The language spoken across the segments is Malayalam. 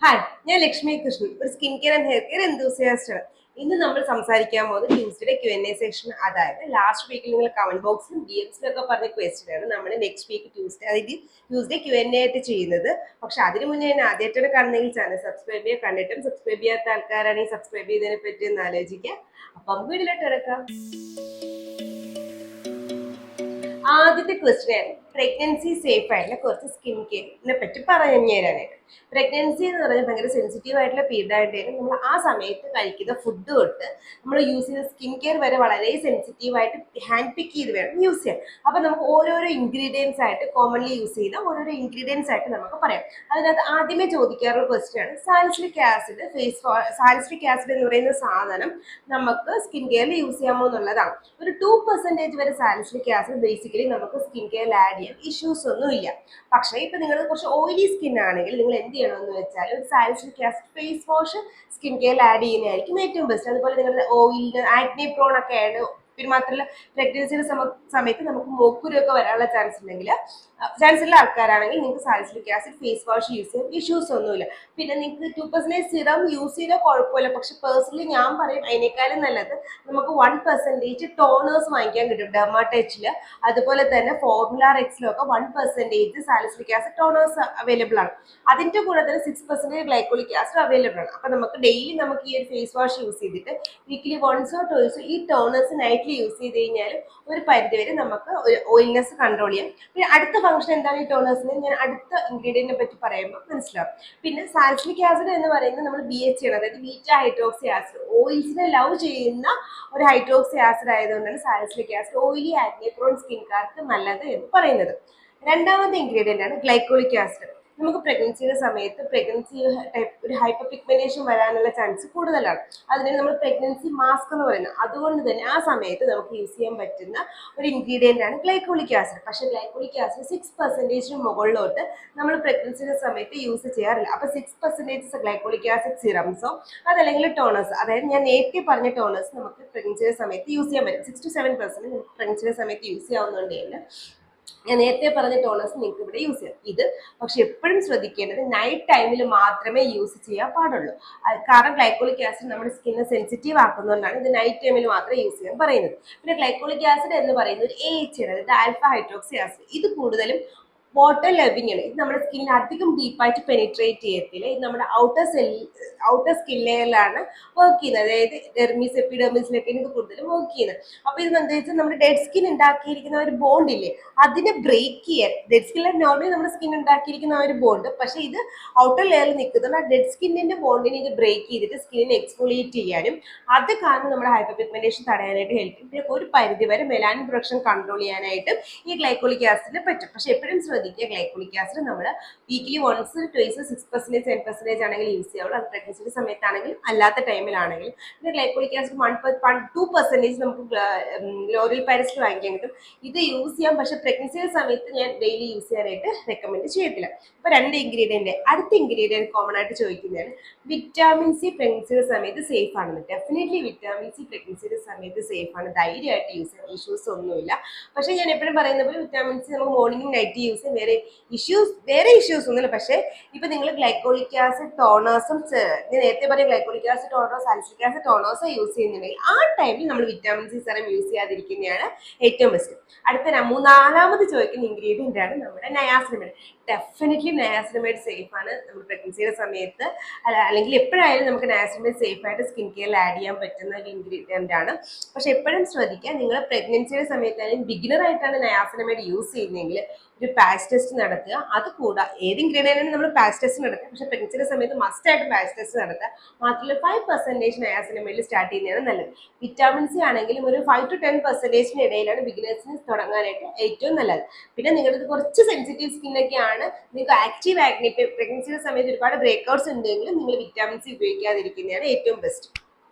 ഹായ്, ഞാൻ ലക്ഷ്മി കൃഷ്ണൻ, ഒരു skin care and hair care enthusiast ആണ്. ഇന്ന് നമ്മൾ സംസാരിക്കാൻ പോകുന്നത് ട്യൂസ്ഡേ Q&A സെക്ഷൻ. അതായത് ലാസ്റ്റ് വീക്കിൽ നിങ്ങൾ കമന്റ് ബോക്സിലും DMസിലും ഒക്കെ പറഞ്ഞ ക്വസ്റ്റ്യൻ ആണ് നമ്മൾ നെക്സ്റ്റ് വീക്ക് ട്യൂസ്ഡേ, അതായത് ട്യൂസ്ഡേ Q&A ആയിട്ട് ചെയ്യുന്നത്. പക്ഷെ അതിന് മുന്നേ ഞാൻ ആദ്യമായിട്ടാണ് കാണുന്നെങ്കിൽ ചാനൽ സബ്സ്ക്രൈബ് ചെയ്യുക. കണ്ടിട്ടും സബ്സ്ക്രൈബ് ചെയ്യാത്ത ആൾക്കാരാണെങ്കിൽ സബ്സ്ക്രൈബ് ചെയ്തതിനെ പറ്റി ഒന്ന് ആലോചിക്കുക. അപ്പം വീട്ടിലോട്ട് കിടക്കാം. ആദ്യത്തെ ക്വസ്റ്റ്യൻ ആയിരുന്നു പ്രഗ്നൻസി സേഫ് ആയിട്ടുള്ള കുറച്ച് സ്കിൻ കെയറിനെ പറ്റി പറഞ്ഞു തരാനായിട്ട്. പ്രഗ്നൻസി എന്ന് പറഞ്ഞാൽ ഭയങ്കര സെൻസിറ്റീവ് ആയിട്ടുള്ള പീരീഡ് ആയിട്ടായിരുന്നു. നമ്മൾ ആ സമയത്ത് കഴിക്കുന്ന ഫുഡ് തൊട്ട് നമ്മൾ യൂസ് ചെയ്യുന്ന സ്കിൻ കെയർ വരെ വളരെ സെൻസിറ്റീവ് ആയിട്ട് ഹാൻഡ് പിക്ക് ചെയ്ത് വേണം യൂസ് ചെയ്യാൻ. അപ്പൊ നമുക്ക് ഓരോരോ ഇൻഗ്രീഡിയൻസ് ആയിട്ട് കോമൺലി യൂസ് ചെയ്യുന്ന ഓരോരോ ഇൻഗ്രീഡിയൻസ് ആയിട്ട് നമുക്ക് പറയാം. അതിനകത്ത് ആദ്യമേ ചോദിക്കാറുള്ള ക്വസ്റ്റ്യൻ ആണ് സാലിസിലിക് ആസിഡ് സാലിസിലിക് ആസിഡ് എന്ന് പറയുന്ന സാധനം നമുക്ക് സ്കിൻ കെയറിൽ യൂസ് ചെയ്യാമോ എന്നുള്ളതാണ്. ഒരു 2% വരെ സാലിസിലിക് ആസിഡ് ബേസിക്കലി നമുക്ക് സ്കിൻ കെയറിൽ ആഡ് ചെയ്യാൻ ഇഷ്യൂസ് ഒന്നും ഇല്ല. പക്ഷേ ഇപ്പൊ നിങ്ങൾ കുറച്ച് ഓയിലി സ്കിൻ ആണെങ്കിൽ നിങ്ങൾ എന്ത് ചെയ്യണമെന്ന് വെച്ചാൽ ഒരു salicylic acid face wash skin കെയറിൽ ആഡ് ചെയ്യുന്നതായിരിക്കും ഏറ്റവും ബെസ്റ്റ്. അതുപോലെ നിങ്ങളുടെ ഓയിലിന് ആക്നെ പ്രോൺ ഒക്കെ ആണ്, പിന്നെ മാത്രമല്ല പ്രഗ്നൻസിയുടെ സമയത്ത് നമുക്ക് മോക്കുരൊക്കെ വരാനുള്ള ചാൻസ് ഉള്ള ആൾക്കാരാണെങ്കിൽ നിങ്ങൾക്ക് salicylic acid face wash use ചെയ്യാൻ ഇഷ്യൂസ് ഒന്നുമില്ല. പിന്നെ നിങ്ങൾക്ക് 2% സിറം യൂസ് ചെയ്താൽ കുഴപ്പമില്ല. പക്ഷെ പേഴ്സണലി ഞാൻ പറയും അതിനേക്കാളും നല്ലത് നമുക്ക് 1% ടോണേഴ്സ് വാങ്ങിക്കാൻ കിട്ടും ഡെർമാടച്ചിൽ. അതുപോലെ തന്നെ ഫോർമുലാർ എക്സിലും ഒക്കെ 1% സാലിസിലിക് ആസിഡ് ടോണേഴ്സ് അവൈലബിൾ ആണ്. അതിന്റെ കൂടെ തന്നെ 6% ഗ്ലൈക്കോളിക് ആസിഡ് അവൈലബിൾ ആണ്. അപ്പൊ നമുക്ക് ഡെയിലി നമുക്ക് ഈ ഒരു ഫേസ് വാഷ് യൂസ് ചെയ്തിട്ട് വീക്കിലി വൺസോ ടോയ്സോ ഈ ടോണേഴ്സ് നൈറ്റ്ലി യൂസ് ചെയ്ത് കഴിഞ്ഞാൽ ഒരു പരിധിവരെ നമുക്ക് ഓയിൽനെസ് കൺട്രോൾ ചെയ്യാം. പിന്നെ അടുത്ത ഫംഗ്ഷൻ എന്താണ് ഈ ടോണേഴ്സിന് ഞാൻ അടുത്ത ഇൻഗ്രീഡിയന്റിനെ പറ്റി പറയുമ്പോൾ മനസ്സിലാവും. പിന്നെ സാലിസിലിക് ആസിഡ് എന്ന് പറയുന്നത് നമ്മൾ BHA ആണ്, അതായത് ബീറ്റ ഹൈഡ്രോക്സി ആസിഡ്. ഓയിൽസിനെ ലവ് ചെയ്യുന്ന ഒരു ഹൈഡ്രോക്സി ആസിഡ് ആയതുകൊണ്ടാണ് salicylic acid oily acne prone സ്കിൻകാർക്ക് നല്ലത് എന്ന് പറയുന്നത്. രണ്ടാമത്തെ ഇൻഗ്രീഡിയന്റ് ആണ് ഗ്ലൈക്കോളിക് ആസിഡ്. നമുക്ക് പ്രഗ്നൻസിയുടെ സമയത്ത് ഒരു ഹൈപ്പർ പിഗ്മെന്റേഷൻ വരാനുള്ള ചാൻസ് കൂടുതലാണ്. അതിനെ നമ്മൾ പ്രഗ്നൻസി മാസ്ക് എന്ന് പറയുന്നത്. അതുകൊണ്ട് തന്നെ ആ സമയത്ത് നമുക്ക് യൂസ് ചെയ്യാൻ പറ്റുന്ന ഒരു ഇൻഗ്രീഡിയന്റ് ആണ് ഗ്ലൈക്കോളിക് ആസിഡ്. പക്ഷേ ഗ്ലൈക്കോളിക് ആസിഡ് 6% മുകളിലോട്ട് നമ്മൾ പ്രഗ്നൻസിയുടെ സമയത്ത് യൂസ് ചെയ്യാറില്ല. അപ്പൊ 6% ഗ്ലൈക്കോളിക് ആസിഡ് സിറംസോ അതല്ലെങ്കിൽ ടോണേഴ്സ്, അതായത് ഞാൻ നേരത്തെ പറഞ്ഞ ടോണേഴ്സ് നമുക്ക് പ്രഗ്നൻസിയുടെ സമയത്ത് യൂസ് ചെയ്യാൻ പറ്റും. 6 to 7% നമുക്ക് പ്രഗ്നൻസിയുടെ സമയത്ത് യൂസ് ചെയ്യാവുന്നതുകൊണ്ട് തന്നെ ഞാൻ നേരത്തെ പറഞ്ഞ ടോണേഴ്സ് നിങ്ങൾക്ക് ഇവിടെ യൂസ് ചെയ്യാം. ഇത് പക്ഷെ എപ്പോഴും ശ്രദ്ധിക്കേണ്ടത് നൈറ്റ് ടൈമിൽ മാത്രമേ യൂസ് ചെയ്യാൻ പാടുള്ളൂ. കാരണം ഗ്ലൈക്കോളിക് ആസിഡ് നമ്മുടെ സ്കിന്നെ സെൻസിറ്റീവ് ആക്കുന്നതുകൊണ്ടാണ് ഇത് നൈറ്റ് ടൈമിൽ മാത്രമേ യൂസ് ചെയ്യാൻ പറയുന്നത്. പിന്നെ ഗ്ലൈക്കോളിക് ആസിഡ് എന്ന് പറയുന്നത് ഒരു AHA ആണ്, അതായത് ആൽഫ ഹൈഡ്രോക്സി ആസിഡ്. ഇത് കൂടുതലും വാട്ടർ ലവിങ് ആണ്. ഇത് നമ്മുടെ സ്കിന്നിന് അധികം ഡീപ്പായിട്ട് പെനിട്രേറ്റ് ചെയ്യത്തില്ല. ഇത് നമ്മുടെ ഔട്ടർ സ്കിൻ ലെയറിലാണ് വർക്ക് ചെയ്യുന്നത്, അതായത് ഡെർമിസ് എപ്പിഡെർമിസിലൊക്കെ ഇത് കൂടുതലും വർക്ക് ചെയ്യുന്നത്. അപ്പൊ ഇത് എന്താ വെച്ചാൽ നമ്മുടെ ഡെഡ് സ്കിൻ ഉണ്ടാക്കിയിരിക്കുന്ന ഒരു ബോണ്ട് ഇല്ലേ, അതിനെ ബ്രേക്ക് ചെയ്യാൻ. ഡെഡ് സ്കിന്നിൽ നോർമലി നമ്മുടെ സ്കിൻ ഉണ്ടാക്കിയിരിക്കുന്ന ഒരു ബോണ്ട്, പക്ഷെ ഇത് ഔട്ടർ ലെയറിൽ നിൽക്കുന്ന ആ ഡെഡ് സ്കിന്നിന്റെ ബോണ്ടിനെ ഇത് ബ്രേക്ക് ചെയ്തിട്ട് സ്കിന്നിനെ എക്സ്ഫോളിയേറ്റ് ചെയ്യാനും അത് കാരണം നമ്മുടെ ഹൈപ്പർ പിഗ്മെന്റേഷൻ തടയാനായിട്ട് ഹെൽപ്പ് ചെയ്യും. പിന്നെ ഒരു പരിധി വരെ മെലാനിൻ പ്രൊഡക്ഷൻ കൺട്രോൾ ചെയ്യാനായിട്ട് ഈ ഗ്ലൈക്കോളിക് ആസിഡിന് പറ്റും. പക്ഷെ എപ്പോഴും ശ്രദ്ധിക്കുക, ഗ്ലൈക്കോളിക് ആസിഡ് നമ്മൾ വീക്കിലി വൺസ് ട്വൈസ് 6% 10% ആണെങ്കിൽ യൂസ് ചെയ്യാവുള്ളൂ. അത് പ്രഗ്നൻസിയുടെ സമയത്താണെങ്കിലും അല്ലാത്ത ടൈമിലാണെങ്കിലും. പിന്നെ ഗ്ലൈക്കോളിക് ആസിഡ് 2% നമുക്ക് ലോറിയൽ പാരിസിൽ വാങ്ങിക്കാൻ കിട്ടും. ഇത് യൂസ് ചെയ്യാം, പക്ഷെ പ്രഗ്നൻസിയുടെ സമയത്ത് ഞാൻ ഡെയിലി യൂസ് ചെയ്യാനായിട്ട് റെക്കമെൻഡ് ചെയ്യത്തില്ല. അപ്പൊ 2 ഇൻഗ്രീഡിയന്റ്. അടുത്ത ഇൻഗ്രീഡിയന്റ് കോമൺ ആയിട്ട് ചോദിക്കുന്നതാണ് വിറ്റാമിൻ സി പ്രഗ്നൻസിയുടെ സമയത്ത് സേഫ് ആണെന്ന്. ഡെഫിനറ്റ്ലി വിറ്റാമിൻ സി പ്രഗ്നൻസിയുടെ സമയത്ത് സേഫ് ആണ്, ധൈര്യമായിട്ട് യൂസ് ചെയ്യാം, ഇഷ്യൂസ് ഒന്നുമില്ല. പക്ഷെ ഞാൻ എപ്പോഴും പറയുന്ന പോലെ വിറ്റാമിൻ സി നമുക്ക് മോർണിംഗ് നൈറ്റ് യൂസ് ചെയ്യാം, വേറെ ഇഷ്യൂസ് ഒന്നുമില്ല. പക്ഷേ ഇപ്പൊ നിങ്ങൾ ഗ്ലൈക്കോളിക് ആസിഡ് ടോണേഴ്സും ഞാൻ നേരത്തെ പറഞ്ഞ glycolic acid toners salicylic acid ടോണേഴ്സോ use ചെയ്യുന്നുണ്ടെങ്കിൽ ആ ടൈമിൽ നമ്മൾ വിറ്റാമിൻ സി സെറം യൂസ് ചെയ്യാതിരിക്കുന്നതാണ് ഏറ്റവും ബെസ്റ്റ്. അടുത്ത നാലാമത് ചോദിക്കുന്ന ഇൻഗ്രീഡിയന്റ് ആണ് നമ്മുടെ നയാസിനമൈഡ്. ഡെഫിനറ്റ്ലി നയാസിനമൈഡ് സേഫ് ആണ്. നമ്മൾ പ്രഗ്നൻസിയുടെ സമയത്ത് അല്ലെങ്കിൽ എപ്പോഴായാലും നമുക്ക് നയാസിനമൈഡ് സേഫ് ആയിട്ട് സ്കിൻ കെയറിൽ ആഡ് ചെയ്യാൻ പറ്റുന്ന ഒരു ഇൻഗ്രീഡിയന്റ് ആണ്. പക്ഷെ എപ്പോഴും ശ്രദ്ധിക്കുക, നിങ്ങൾ പ്രഗ്നൻസിയുടെ സമയത്തായാലും ബിഗിനർ ആയിട്ടാണ് നയാസിനമൈഡ് യൂസ് ചെയ്യുന്നതെങ്കിൽ ഒരു പാച്ച് ടെസ്റ്റ് നടത്തുക. അത് കൂടാ ഏത് ഇൻഗ്രീഡിയന്റാണ് നമ്മൾ പാച്ച് ടെസ്റ്റ് നടത്തുക, പക്ഷെ പ്രഗ്നൻസിയുടെ സമയത്ത് മസ്റ്റ് ആയിട്ട് പാച്ച് ടെസ്റ്റ് നടത്തുക. മാത്രമല്ല 5% നയാസിനമൈഡിൽ സ്റ്റാർട്ട് ചെയ്യുന്നതാണ് നല്ലത്. വിറ്റാമിൻ സി ആണെങ്കിലും ഒരു 5 to 10% ഇടയിലാണ് ബിഗിനേഴ്സിന് തുടങ്ങാനായിട്ട് ഏറ്റവും നല്ലത്. പിന്നെ നിങ്ങളുടെ കുറച്ച് സെൻസിറ്റീവ് സ്കിന്നൊക്കെയാണ്, നിങ്ങൾക്ക് ആക്റ്റീവ് ആക്നെ പ്രഗ്നൻസിയുടെ സമയത്ത് ഒരുപാട് ബ്രേക്ക്ഔട്ട്സ് ഉണ്ടെങ്കിലും നിങ്ങൾ വിറ്റാമിൻ സി ഉപയോഗിക്കാതിരിക്കുന്നതാണ് ഏറ്റവും ബെസ്റ്റ്.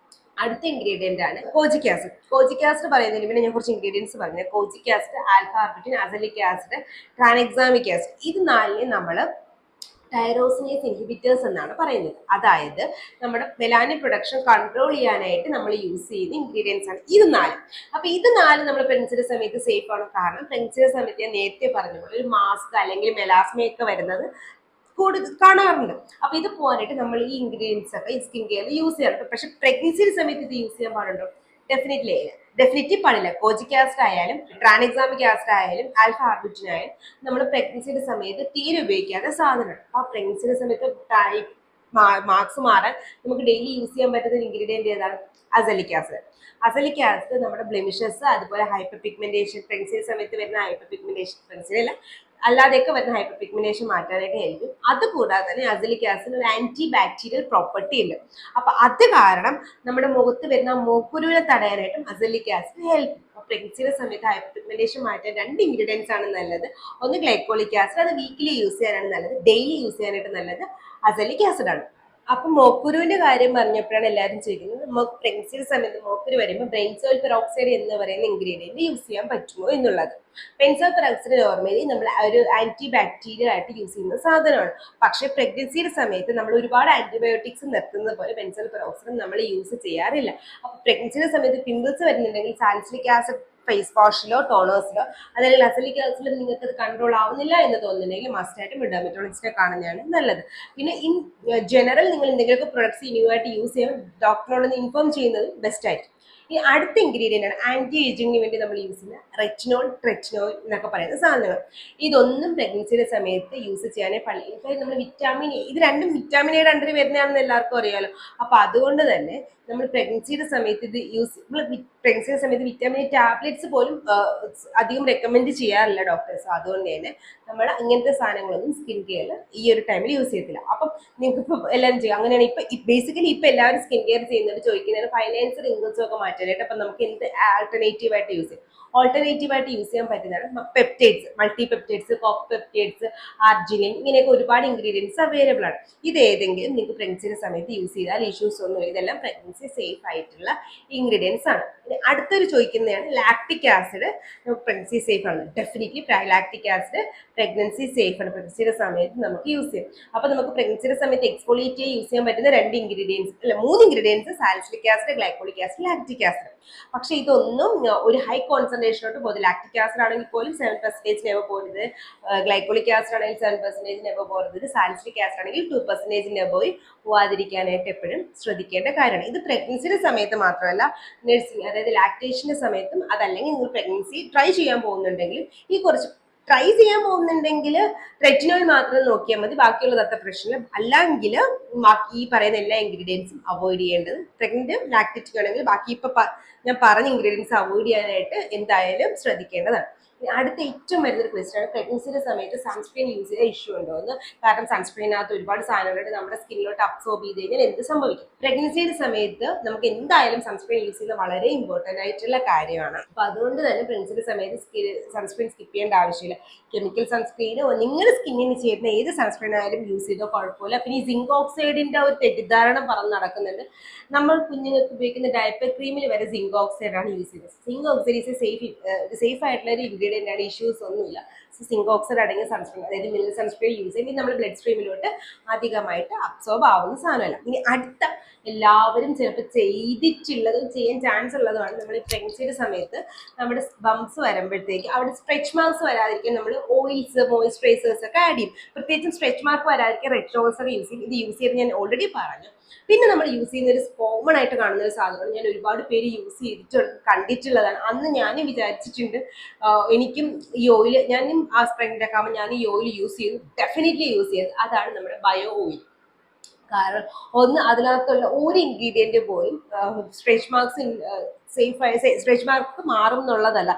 അടുത്ത ഇൻഗ്രീഡിയന്റ് ആണ് കോജിക് ആസിഡ്. കോജിക് ആസിഡ് പറയുന്നതിന് പിന്നെ ഞാൻ കുറച്ച് ഇൻഗ്രീഡിയൻസ് പറഞ്ഞു. കോജിക് acid, alpha arbutin, azelaic acid, tranexamic acid, ഇത് 4 നമ്മൾ ടൈറോസിനേസ് ഇൻഹിബിറ്റേഴ്സ് എന്നാണ് പറയുന്നത്. അതായത് നമ്മുടെ മെലാനിൻ പ്രൊഡക്ഷൻ കൺട്രോൾ ചെയ്യാനായിട്ട് നമ്മൾ യൂസ് ചെയ്യുന്ന ഇൻഗ്രീഡിയൻസ് ആണ് ഇത് 4. അപ്പൊ ഇത് 4 നമ്മൾ പ്രഗ്നൻസിയുടെ സമയത്ത് സേഫ് ആണ്. കാരണം പ്രഗ്നൻസിയുടെ സമയത്ത് ഞാൻ നേരത്തെ പറഞ്ഞ പോലെ ഒരു മാസ്ക് അല്ലെങ്കിൽ മെലാസ്മയൊക്കെ വരുന്നത് കാണാറുണ്ട്. അപ്പൊ ഇത് പോകാനായിട്ട് നമ്മൾ ഈ ഇൻഗ്രീഡിയൻസ് ഒക്കെ ഈ സ്കിൻ കെയറിൽ യൂസ് ചെയ്യാറുണ്ട്. പക്ഷെ പ്രഗ്നൻസിയുടെ സമയത്ത് ഇത് യൂസ് ചെയ്യാൻ പാടുണ്ടോ? ഡെഫിനറ്റ്ലി ഡെഫിനറ്റ്ലി പാടില്ല. കോജിക് ആസിഡ് ആയാലും ട്രാൻഎക്സാമിക് ആസിഡ് ആയാലും ആൽഫ ആർബിറ്റിൻ ആയാലും നമ്മൾ പ്രഗ്നൻസിയുടെ സമയത്ത് തീരെ ഉപയോഗിക്കാത്ത സാധനമാണ്. ആ പ്രഗ്നൻസിയുടെ സമയത്ത് മാർക്സ് മാറാൻ നമുക്ക് ഡെയിലി യൂസ് ചെയ്യാൻ പറ്റുന്ന ഇൻഗ്രീഡിയന്റ് ഏതാണ്? Azelaic acid. അസലിക് ആസിഡ് നമ്മുടെ ബ്ലെമിഷസ്, അതുപോലെ ഹൈപ്പർ പിഗ്മെന്റേഷൻ, പ്രഗ്നൻസിയുടെ സമയത്ത് വരുന്ന ഹൈപ്പർ പിഗ്മെന്റേഷൻ, പ്രഗ്നൻസിയിലല്ല അല്ലാതെയൊക്കെ വരുന്ന ഹൈപ്പർ പിഗ്മെന്റേഷൻ മാറ്റാനായിട്ട് ഹെൽപ്പ് ചെയ്യും. അതുകൂടാതെ തന്നെ അസലിക് ആസിഡ് ഒരു ആന്റി ബാക്ടീരിയൽ പ്രോപ്പർട്ടി ഉണ്ട്. അപ്പൊ അത് കാരണം നമ്മുടെ മുഖത്ത് വരുന്ന മൂക്കുരുവിനെ തടയാനായിട്ടും അസലിക് ആസിഡ് ഹെൽപ്പ് ചെയ്യും. പ്രഗ്നൻസിയുടെ സമയത്ത് ഹൈപ്പർ പിഗ്മെന്റേഷൻ മാറ്റാൻ 2 ഇൻഗ്രീഡിയൻസ് ആണ് നല്ലത്. ഒന്ന് ഗ്ലൈക്കോളിക് ആസിഡ്, അത് വീക്കിലി യൂസ് ചെയ്യാനാണ് നല്ലത്. ഡെയിലി യൂസ് ചെയ്യാനായിട്ട് നല്ലത് അസലിക് ആസിഡ് ആണ്. അപ്പൊ മോക്കുരുവിന്റെ കാര്യം പറഞ്ഞപ്പോഴാണ് എല്ലാവരും ചോദിക്കുന്നത്, പ്രഗ്നൻസിയുടെ സമയത്ത് മോക്കുരു വരുമ്പോൾ ബെൻസോയിൽ പെറോക്സൈഡ് എന്ന് പറയുന്ന ഇൻഗ്രീഡിയന്റ് യൂസ് ചെയ്യാൻ പറ്റുമോ എന്നുള്ളത്. ബെൻസോയിൽ പെറോക്സൈഡ് നോർമലി നമ്മൾ ഒരു ആന്റി ബാക്ടീരിയൽ ആയിട്ട് യൂസ് ചെയ്യുന്ന സാധനമാണ്. പക്ഷേ പ്രഗ്നൻസിയുടെ സമയത്ത് നമ്മൾ ഒരുപാട് ആന്റിബയോട്ടിക്സ് നിർത്തുന്നത് പോലെ ബെൻസോയിൽ പെറോക്സൈഡ് നമ്മൾ യൂസ് ചെയ്യാറില്ല. അപ്പൊ പ്രഗ്നൻസിയുടെ സമയത്ത് പിമ്പിൾസ് വരുന്നുണ്ടെങ്കിൽ സാലിസിലിക് ആസിഡ് ഫേസ് വാഷിലോ ടോണേഴ്സിലോ അല്ലെങ്കിൽ അസലിക് ആസിഡിലോ നിങ്ങൾക്ക് അത് കൺട്രോൾ ആവുന്നില്ല എന്ന് തോന്നുന്നുണ്ടെങ്കിൽ മസ്റ്റായിട്ടും ഡെർമറ്റോളജിസ്റ്റിനെ കാണുന്നതാണ് നല്ലത്. പിന്നെ ഇൻ ജനറൽ നിങ്ങൾ എന്തെങ്കിലുമൊക്കെ പ്രൊഡക്ട്സ് ന്യൂ ആയിട്ട് യൂസ് ചെയ്യുമ്പോൾ ഡോക്ടറോടൊന്ന് ഇൻഫോം ചെയ്യുന്നത് ബെസ്റ്റ് ആയിരിക്കും. ഈ അടുത്ത ഇൻഗ്രീഡിയൻ്റ് ആണ് ആന്റി ഏജിങ്ങിന് വേണ്ടി നമ്മൾ യൂസ് ചെയ്യുന്ന റെറ്റിനോൾ, ട്രെറ്റിനോൾ എന്നൊക്കെ പറയുന്ന സാധനങ്ങൾ. ഇതൊന്നും പ്രഗ്നൻസിയുടെ സമയത്ത് യൂസ് ചെയ്യാനേ പാടില്ല. ഇപ്പം നമ്മൾ വിറ്റാമിൻ എ, ഇത് രണ്ടും വിറ്റാമിൻ എയുടെ അണ്ടർ വരുന്നതാണെന്ന് എല്ലാവർക്കും അറിയാമല്ലോ. അപ്പൊ അതുകൊണ്ട് തന്നെ നമ്മൾ പ്രഗ്നൻസിയുടെ സമയത്ത് ഇത് പ്രഗ്നൻസിയുടെ സമയത്ത് വിറ്റാമിൻ എ ടാബ്ലറ്റ്സ് പോലും അധികം റെക്കമെൻഡ് ചെയ്യാറില്ല ഡോക്ടേഴ്സ്. അതുകൊണ്ട് തന്നെ നമ്മൾ ഇങ്ങനത്തെ സാധനങ്ങളൊന്നും സ്കിൻ കെയറിൽ ഈ ഒരു ടൈമിൽ യൂസ് ചെയ്യത്തില്ല. അപ്പം നിങ്ങൾക്ക് ഇപ്പോൾ എല്ലാവരും ചെയ്യും. അങ്ങനെയാണ് ഇപ്പൊ ബേസിക്കലി ഇപ്പൊ എല്ലാവരും സ്കിൻ കെയർ ചെയ്യുന്നത് ചോദിക്കുന്നതിന് ഫൈനാൻസ് റിങ്കിൾസും ഒക്കെ മാറ്റാനായിട്ട്. അപ്പൊ നമുക്ക് എന്ത് ആൾട്ടർനേറ്റീവ് ആയിട്ട് യൂസ് ചെയ്യും? ഓൾട്ടർനേറ്റീവ് ആയിട്ട് യൂസ് ചെയ്യാൻ പറ്റുന്നതാണ് പെപ്റ്റൈഡ്സ്, മൾട്ടി പെപ്റ്റൈഡ്സ്, കോപ്പ് പെപ്റ്റൈഡ്സ്, ആർജിനിൻ, ഇങ്ങനെയൊക്കെ ഒരുപാട് ഇൻഗ്രീഡിയൻസ് അവൈലബിൾ ആണ്. ഇത് ഏതെങ്കിലും നിങ്ങൾക്ക് പ്രഗ്നൻസിയുടെ സമയത്ത് യൂസ് ചെയ്താൽ ഇഷ്യൂസ് ഒന്നും. ഇതെല്ലാം പ്രഗ്നൻസി സേഫ് ആയിട്ടുള്ള ഇൻഗ്രീഡിയൻസ് ആണ്. അടുത്തൊരു ചോദിക്കുന്നതാണ് ലാക്ടിക് ആസിഡ് പ്രഗ്നൻസി സേഫ് ആണ്? Definitely lactic acid pregnancy safe ആണ്. പ്രഗ്നൻസിയുടെ സമയത്ത് നമുക്ക് യൂസ് ചെയ്യാം. അപ്പൊ നമുക്ക് പ്രഗ്നൻസിയുടെ സമയത്ത് എക്സ്ഫോളിയേറ്റ് യൂസ് ചെയ്യാൻ പറ്റുന്ന 2 ഇൻഗ്രീഡിയൻസ് അല്ല 3 ingredients salicylic acid, glycolic acid, lactic acid. പക്ഷെ ഇതൊന്നും ഒരു ഹൈ കോൺസെൻട്രേഷനോട്ട് പോകുന്നത്. ലാക്ടിക് ആസിഡ് ആണെങ്കിൽ പോലും 7% നെവർ പോകുന്നത്, ഗ്ലൈക്കോളിക് ആസിഡ് ആണെങ്കിൽ 7% നെവർ പോകുന്നത്, സാലിസിലിക് ആസിഡ് ആണെങ്കിൽ 2% നെവർ പോവാതിരിക്കാനായിട്ട് എപ്പോഴും ശ്രദ്ധിക്കേണ്ട കാര്യമാണ്. ഇത് പ്രഗ്നൻസിയുടെ സമയത്ത് മാത്രമല്ല, നഴ്സിംഗ് അതായത് ലാക്ടേഷന്റെ സമയത്തും, അതല്ലെങ്കിൽ നിങ്ങൾ പ്രഗ്നൻസി ട്രൈ ചെയ്യാൻ പോകുന്നുണ്ടെങ്കിൽ ഈ കുറച്ച് ട്രൈ ചെയ്യാൻ പോകുന്നുണ്ടെങ്കിൽ റെറ്റിനോൾ മാത്രം നോക്കിയാൽ മതി. ബാക്കിയുള്ളത് അത്ര പ്രശ്നം അല്ലെങ്കിൽ ഈ പറയുന്ന എല്ലാ ഇൻഗ്രീഡിയൻസും അവോയ്ഡ് ചെയ്യേണ്ടത്. പ്രഗ്നന്റ് ലാക്ടേറ്റ് ആണെങ്കിൽ ബാക്കി ഇപ്പൊ ഞാൻ പറഞ്ഞ ഇൻഗ്രീഡിയൻസ് അവോയ്ഡ് ചെയ്യാനായിട്ട് എന്തായാലും ശ്രദ്ധിക്കേണ്ടതാണ്. അടുത്ത ഏറ്റവും വരുന്നൊരു ക്വസ്റ്റ്യൻ ആണ്, പ്രഗ്നൻസിയുടെ സമയത്ത് സൺസ്ക്രീൻ യൂസ് ചെയ്ത ഇഷ്യൂ ഉണ്ടോ എന്ന്. കാരണം സൺസ്ക്രീനകത്ത് ഒരുപാട് സാധനങ്ങളുണ്ട്, നമ്മുടെ സ്കിന്നിലോട്ട് അബ്സോർബ് ചെയ്ത് കഴിഞ്ഞാൽ എന്ത് സംഭവിക്കും? പ്രഗ്നൻസിയുടെ സമയത്ത് നമുക്ക് എന്തായാലും സൺസ്ക്രീൻ യൂസ് ചെയ്യുന്നത് വളരെ ഇമ്പോർട്ടൻ്റ് ആയിട്ടുള്ള കാര്യമാണ്. അപ്പൊ അതുകൊണ്ട് തന്നെ പ്രഗ്നൻസിയുടെ സമയത്ത് സൺസ്ക്രീൻ സ്കിപ്പ് ചെയ്യേണ്ട ആവശ്യമില്ല. കെമിക്കൽ സൺസ്ക്രീനോ നിങ്ങളുടെ സ്കിന്നിന് ചേരുന്ന ഏത് സൺസ്ക്രീൻ ആയാലും യൂസ് ചെയ്തോ കുഴപ്പമില്ല. പിന്നെ ഈ സിങ്ക് ഓക്സൈഡിന്റെ ഒരു തെറ്റിദ്ധാരണ പറഞ്ഞ് നടക്കുന്നുണ്ട്. നമ്മൾ കുഞ്ഞുങ്ങൾക്ക് ഉപയോഗിക്കുന്ന ഡയപ്പർ ക്രീമിൽ വരെ സിങ്ക് ഓക്സൈഡ് ആണ് യൂസ് ചെയ്യുന്നത്. സിങ്ക് ഓക്സൈഡ് ഈസ് സേഫ് ആയിട്ടുള്ള ഒരു ഇൻഗ്രീഡിയൻ്റ് ആണ്, ഇഷ്യൂസ് ഒന്നുമില്ല. സിങ്ക് ഓക്സൈഡ് അടങ്ങിയ സൺസ്ക്രീൻ, അതായത് മിനറൽ സൺസ്ക്രീൻ യൂസ് ചെയ്യുമ്പോൾ നമ്മൾ ബ്ലഡ് സ്ട്രീമിലോട്ട് അധികമായിട്ട് അബ്സോർബ് ആവുന്ന സാധനമല്ല. ഇനി അടുത്ത എല്ലാവരും ചിലപ്പോൾ ചെയ്തിട്ടുള്ളതും ചെയ്യാൻ ചാൻസ് ഉള്ളതുമാണ്, നമ്മൾ ഈ പ്രഗ്നൻസിയുടെ സമയത്ത് നമ്മുടെ ബംസ് വരുമ്പോഴത്തേക്ക് അവിടെ സ്ട്രെച്ച് മാർക്സ് വരാതിരിക്കാൻ നമ്മൾ ഓയിൽസ്, മോയ്സ്ചറൈസേഴ്സ് ഒക്കെ ആഡ് ചെയ്യും. പ്രത്യേകിച്ചും സ്ട്രെച്ച് മാർക്ക് വരാതിരിക്കാൻ റെട്രോൾസർ യൂസ് ചെയ്യും. ഇത് യൂസ് ചെയ്ത് ഞാൻ ഓൾറെഡി പറഞ്ഞു. പിന്നെ നമ്മൾ യൂസ് ചെയ്യുന്ന ഒരു കോമൺ ആയിട്ട് കാണുന്ന ഒരു സാധനമാണ്, ഞാൻ ഒരുപാട് പേര് യൂസ് കണ്ടിട്ടുള്ളതാണ്. അന്ന് ഞാനും വിചാരിച്ചിട്ടുണ്ട് എനിക്കും ഈ ഓയിൽ, ഞാനും ആ സ്പ്രെങ്ങിൻ്റെ ഒക്കെ ആകുമ്പോൾ ഞാൻ ഈ ഓയിൽ യൂസ് ചെയ്തു, ഡെഫിനറ്റ്ലി യൂസ് ചെയ്തത്. അതാണ് നമ്മുടെ ബയോ ഓയിൽ. കാരണം ഒന്ന്, അതിനകത്തുള്ള ഒരു ഇൻഗ്രീഡിയന്റ് പോലും സ്ട്രെച്ച് മാർക്സ് സ്ട്രെച്ച് മാർക്ക് മാറും എന്നുള്ളതല്ല.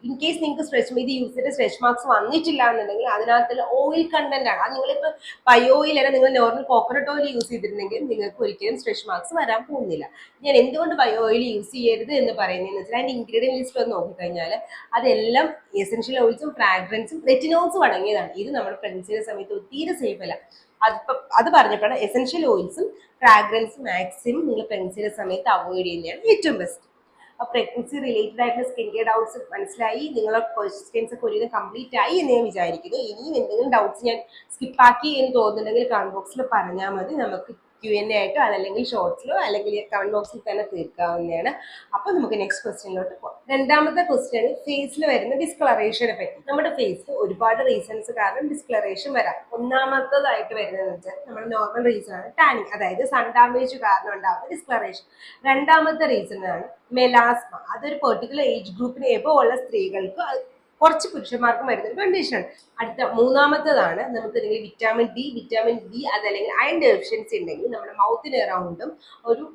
ഇൻ കേസ് നിങ്ങൾക്ക് ഇത് യൂസ് ചെയ്തിട്ട് സ്ട്രെച്ച് മാർക്സ് വന്നിട്ടില്ല എന്നുണ്ടെങ്കിൽ അതിനകത്തുള്ള ഓയിൽ കണ്ടന്റ് ആണ്. അത് നിങ്ങളിപ്പോൾ ബയോ ഓയിൽ അല്ല, നിങ്ങൾ നോർമൽ കോക്കനട്ട് ഓയിൽ യൂസ് ചെയ്തിട്ടുണ്ടെങ്കിൽ നിങ്ങൾക്ക് ഒരിക്കലും സ്ട്രെച്ച് മാർക്സ് വരാൻ പോകുന്നില്ല. ഞാൻ എന്തുകൊണ്ട് ബയോ ഓയിൽ യൂസ് ചെയ്യരുത് എന്ന് പറയുന്നതെന്ന് വെച്ചാൽ അതിന്റെ ഇൻഗ്രീഡിയൻ ലിസ്റ്റ് ഒന്ന് നോക്കിക്കഴിഞ്ഞാൽ അതെല്ലാം എസെൻഷ്യൽ ഓയിൽസും ഫ്രാഗ്രൻസും റെറ്റിനോൾസും അടങ്ങിയതാണ്. ഇത് നമ്മുടെ പ്രഗ്നൻസിയുടെ സമയത്ത് തീരെ സേഫ് അല്ല. അത് പറഞ്ഞപ്പോഴാണ് എസെൻഷ്യൽ ഓയിൽസും ഫ്രാഗ്രൻസും മാക്സിമം നിങ്ങൾ പ്രഗ്നൻസിയുടെ സമയത്ത് അവോയ്ഡ് ചെയ്യുന്നതാണ് ഏറ്റവും ബെസ്റ്റ്. പ്രഗ്നൻസി റിലേറ്റഡ് ആയിട്ടുള്ള സ്കിൻ കെയർ ഡൗട്ട്സ് മനസ്സിലായി, നിങ്ങളെ ക്വസ്റ്റ്യൻസ് ഒക്കെ ഒരുവിധം കംപ്ലീറ്റ് ആയി എന്ന് ഞാൻ വിചാരിക്കുന്നു. ഇനിയും എന്തെങ്കിലും ഡൗട്ട്സ് ഞാൻ സ്കിപ്പാക്കി എന്ന് തോന്നുന്നുണ്ടെങ്കിൽ കമന്റ് ബോക്സിൽ പറഞ്ഞാൽ മതി. നമുക്ക് Q&A ആയിട്ടോ അതല്ലെങ്കിൽ ഷോർട്സിലോ അല്ലെങ്കിൽ കമന്റ് ബോക്സിൽ തന്നെ തീർക്കാവുന്നതാണ്. അപ്പോൾ നമുക്ക് നെക്സ്റ്റ് ക്വസ്റ്റ്യനിലോട്ട് പോകാം. രണ്ടാമത്തെ ക്വസ്റ്റ്യൻ ഫേസിൽ വരുന്ന ഡിസ്കളറേഷനെ പറ്റി. നമ്മുടെ ഫേസിൽ ഒരുപാട് റീസൺസ് കാരണം ഡിസ്കളറേഷൻ വരാം. ഒന്നാമത്തതായിട്ട് വരുന്നതെന്ന് വെച്ചാൽ നമ്മുടെ നോർമൽ റീസൺ ആണ് ടാനിങ്, അതായത് സൺ ഡാമേജ് കാരണം ഉണ്ടാകുന്ന ഡിസ്കളറേഷൻ. രണ്ടാമത്തെ റീസൺ ആണ് മെലാസ്മ. അതൊരു പെർട്ടിക്കുലർ ഏജ് ഗ്രൂപ്പിന് എബോ ഉള്ള സ്ത്രീകൾക്ക് കുറച്ച് പുരുഷന്മാർക്കും വരുന്ന ഒരു കണ്ടീഷനാണ്. അടുത്ത മൂന്നാമത്തതാണ് നമുക്ക് എന്തെങ്കിലും വിറ്റാമിൻ ഡി അതല്ലെങ്കിൽ അയൺ ഡെഫിഷ്യൻസി ഉണ്ടെങ്കിൽ നമ്മുടെ മൗത്തിന് അറൗണ്ടും ഒരു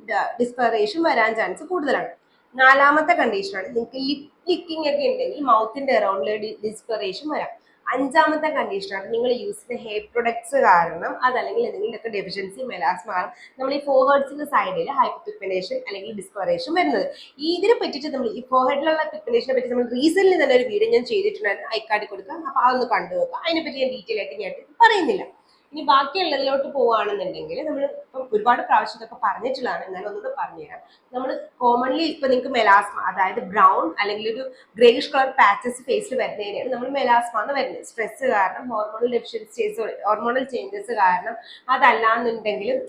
ഡിസ്കളറേഷൻ വരാൻ ചാൻസ് കൂടുതലാണ്. നാലാമത്തെ കണ്ടീഷനാണ് നിങ്ങൾക്ക് ലിപ് ലിക്കിംഗ് ഒക്കെ ഉണ്ടെങ്കിൽ മൗത്തിന്റെ അറൗണ്ടിൽ ഡിസ്കളറേഷൻ വരാം. അഞ്ചാമത്തെ കണ്ടീഷനാണ് നിങ്ങൾ യൂസ് ചെയ്യുന്ന ഹെയർ പ്രൊഡക്ട്സ് കാരണം അതല്ലെങ്കിൽ എന്തെങ്കിലുമൊക്കെ ഡെഫിഷ്യൻസി മെലാസ്മ കാരണം നമ്മൾ ഈ ഫോർഹെഡ്സിന്റെ സൈഡിൽ ഹൈപ്പർ പിഗ്മെന്റേഷൻ അല്ലെങ്കിൽ ഡിസ്കളറേഷൻ വരുന്നത്. ഇതിനെ പറ്റിയിട്ട് നമ്മൾ ഈ ഫോർഹെഡിലുള്ള പിഗ്മെന്റേഷനെ പറ്റി നമ്മൾ റീസെന്റ് തന്നെ ഒരു വീഡിയോ ഞാൻ ചെയ്തിട്ടുണ്ടായിരുന്നു, ഐക്കാർഡിൽ കൊടുക്കാം. അപ്പൊ അതൊന്ന് കണ്ടു നോക്കാം. അതിനെപ്പറ്റി ഞാൻ ഡീറ്റെയിൽ ആയിട്ട് ഞാൻ പറയുന്നില്ല. ഇനി ബാക്കിയുള്ളതിലോട്ട് പോവുകയാണെന്നുണ്ടെങ്കിൽ നമ്മൾ ഇപ്പം ഒരുപാട് പ്രാവശ്യം ഇതൊക്കെ പറഞ്ഞിട്ടുള്ളതാണ്, എന്നാലും ഒന്നുകൂടെ പറഞ്ഞുതരാം. നമ്മൾ കോമൺലി ഇപ്പൊ നിങ്ങൾക്ക് മെലാസ്മ അതായത് ബ്രൗൺ അല്ലെങ്കിൽ ഒരു ഗ്രേഷ് കളർ പാച്ചസ് ഫേസിൽ വരുന്നതിനാണ് നമ്മൾ മെലാസ്മ എന്ന് വരുന്നത്. സ്ട്രെസ് കാരണം, ഹോർമോണൽ ഡെഫിഷ്യൻസീസ്, ഹോർമോണൽ ചേഞ്ചസ് കാരണം, അതല്ലാന്നുണ്ടെങ്കിലും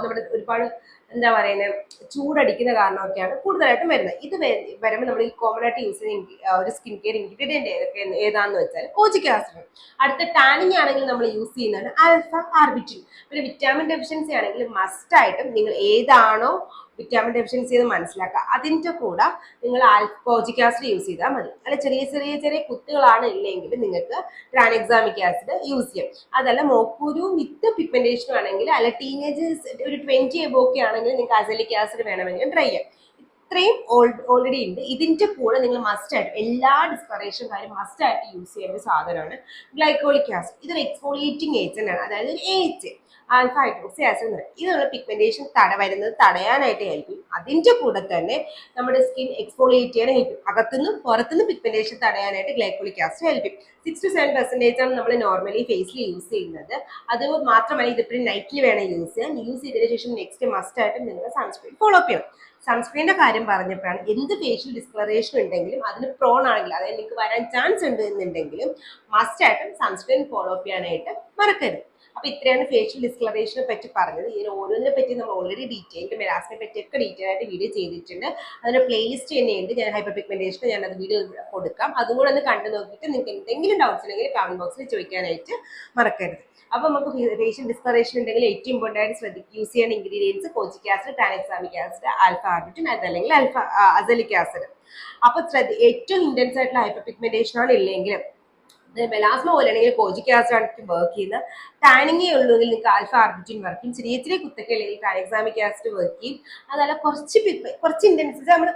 നമ്മുടെ ഒരുപാട് എന്താ പറയുന്നത് ചൂടടിക്കുന്ന കാരണമൊക്കെയാണ് കൂടുതലായിട്ടും വരുന്നത്. ഇത് വരുമ്പോൾ നമ്മൾ ഈ കോമൺ ആയിട്ട് യൂസ് ചെയ്യുന്ന ഒരു സ്കിൻ കെയർ ഇൻഗ്രീഡിയന്റ് ഏതാണെന്ന് വെച്ചാൽ കോജിക് ആസിഡ്. അടുത്ത ടാനിങ് ആണെങ്കിൽ നമ്മൾ യൂസ് ചെയ്യുന്നതാണ് ആൽഫ ആർബിറ്റിൻ. പിന്നെ വിറ്റാമിൻ ഡെഫിഷ്യൻസി ആണെങ്കിൽ മസ്റ്റ് ആയിട്ടും നിങ്ങൾ ഏതാണോ വിറ്റാമിൻ ഡെഫിഷ്യൻസി എന്ന് മനസ്സിലാക്കുക, അതിൻ്റെ കൂടെ നിങ്ങൾ കോജിക് ആസിഡ് യൂസ് ചെയ്താൽ മതി. അല്ല ചെറിയ കുത്തുകളാണ് ഇല്ലെങ്കിൽ നിങ്ങൾക്ക് ട്രാൻഎക്സാമിക് ആസിഡ് യൂസ് ചെയ്യാം. അതല്ല മോക്കൂരു വിത്ത് പിഗ്മെന്റേഷനും ആണെങ്കിൽ അല്ല ടീനേജേഴ്സ് ഒരു 20 എബോക്കെ ആണെങ്കിൽ നിങ്ങൾക്ക് അസലിക് ആസിഡ് വേണമെങ്കിൽ ട്രൈ ചെയ്യാം. ഇത്രയും ഓൾറെഡി ഉണ്ട്. ഇതിൻ്റെ കൂടെ നിങ്ങൾ മസ്റ്റ് ആയിട്ട് എല്ലാ ഡിസ്കളറേഷൻകാരും മസ്റ്റ് ആയിട്ട് യൂസ് ചെയ്യേണ്ട സാധനമാണ് ഗ്ലൈക്കോളിക് ആസിഡ്. ഇതൊരു എക്സ്ഫോളിയേറ്റിംഗ് ഏജന്റ് ആണ്, അതായത് ഒരു ഏജ് ആൽഫ ഹൈഡ്രോക്സി ആസിഡ് എന്ന് പറയും. ഇതുള്ള പിഗ്മെന്റേഷൻ വരുന്നത് തടയാനായിട്ട് ഹെൽപ്പ് ചെയ്യും. അതിൻ്റെ കൂടെ തന്നെ നമ്മുടെ സ്കിൻ എക്സ്ഫോളിയേറ്റ് ചെയ്യാൻ ഹെൽപ്പ് ചെയ്യും. അകത്തുനിന്നും പുറത്തുനിന്നും പിഗ്മെന്റേഷൻ തടയാനായിട്ട് ഗ്ലൈക്കോളിക് ആസിഡ് ഹെൽപ്പ് ചെയ്യും. 6 to 7% ആണ് നമ്മൾ നോർമലി ഫേസിൽ യൂസ് ചെയ്യുന്നത്. അത് മാത്രമല്ല ഇതിപ്പോഴും നൈറ്റിൽ വേണം യൂസ് ചെയ്യാൻ. യൂസ് ചെയ്തതിനു ശേഷം നെക്സ്റ്റ് മസ്റ്റ് ആയിട്ട് നിങ്ങൾ സൺസ്ക്രീൻ ഫോളോ അപ്പ് ചെയ്യണം. സൺസ്ക്രീനിന്റെ കാര്യം പറഞ്ഞപ്പോഴാണ് എന്ത് ഫേഷ്യൽ ഡിസ്കളറേഷൻ ഉണ്ടെങ്കിലും അതിന് പ്രോൺ ആണെങ്കിൽ അതായത് നിങ്ങൾക്ക് വരാൻ ചാൻസ് ഉണ്ട് എന്നുണ്ടെങ്കിലും മസ്റ്റ് ആയിട്ടും സൺസ്ക്രീൻ ഫോളോ അപ്പ് ചെയ്യാനായിട്ട് മറക്കരുത്. അപ്പൊ ഇത്രയാണ് ഫേഷ്യൽ ഡിസ്കളറേഷനെ പറ്റി പറഞ്ഞത്. ഇതിന് ഓരോന്നിനെ പറ്റി നമ്മൾ ഓൾറെഡി ഡീറ്റെയിൽഡ് മെലാസ്മയെ പറ്റിയൊക്കെ ഡീറ്റെയിൽ ആയിട്ട് വീഡിയോ ചെയ്തിട്ടുണ്ട്. അതിന്റെ പ്ലേലിസ്റ്റ് തന്നെയുണ്ട്. ഞാൻ ഹൈപ്പർ പിഗ്മെന്റേഷൻ ഞാൻ അത് വീഡിയോ കൊടുക്കാം. അതും കൂടെ ഒന്ന് കണ്ടു നോക്കിയിട്ട് നിങ്ങൾക്ക് എന്തെങ്കിലും ഡൗട്ട്സ് ഉണ്ടെങ്കിൽ കമന്റ് ബോക്സിൽ ചോദിക്കാനായിട്ട് മറക്കരുത്. അപ്പൊ നമുക്ക് ഫേഷ്യൽ ഡിസ്കളറേഷൻ ഉണ്ടെങ്കിൽ ഏറ്റവും ഇമ്പോർട്ടൻ്റ് ആയിട്ട് യൂസ് ചെയ്യുന്ന ingredients കോജിക് acid, tranexamic acid, alpha arbutin അതല്ലെങ്കിൽ അസലിക് ആസിഡ്. അപ്പൊ ഏറ്റവും ഇന്റൻസ് ആയിട്ടുള്ള ഹൈപ്പർ പിഗ്മെന്റേഷൻ ആണ് ഇല്ലെങ്കിൽ മെലാസ്മ പോലെയാണെങ്കിൽ കോജിക് ആസിഡ് ആണ് വർക്ക് ചെയ്യുന്നത്. ടാനിങ്ങേ ഉള്ളൂങ്കിൽ നിങ്ങൾക്ക് ആൽഫ ആർബിറ്റിൻ വർക്ക് ചെയ്യും. ചെറിയ കുത്തൊക്കെ അല്ലെങ്കിൽ ട്രാൻഎക്സാമിക് ആസിഡ് വർക്ക് ചെയ്യും. അതല്ല കുറച്ച് ഇന്റൻസിറ്റി നമ്മൾ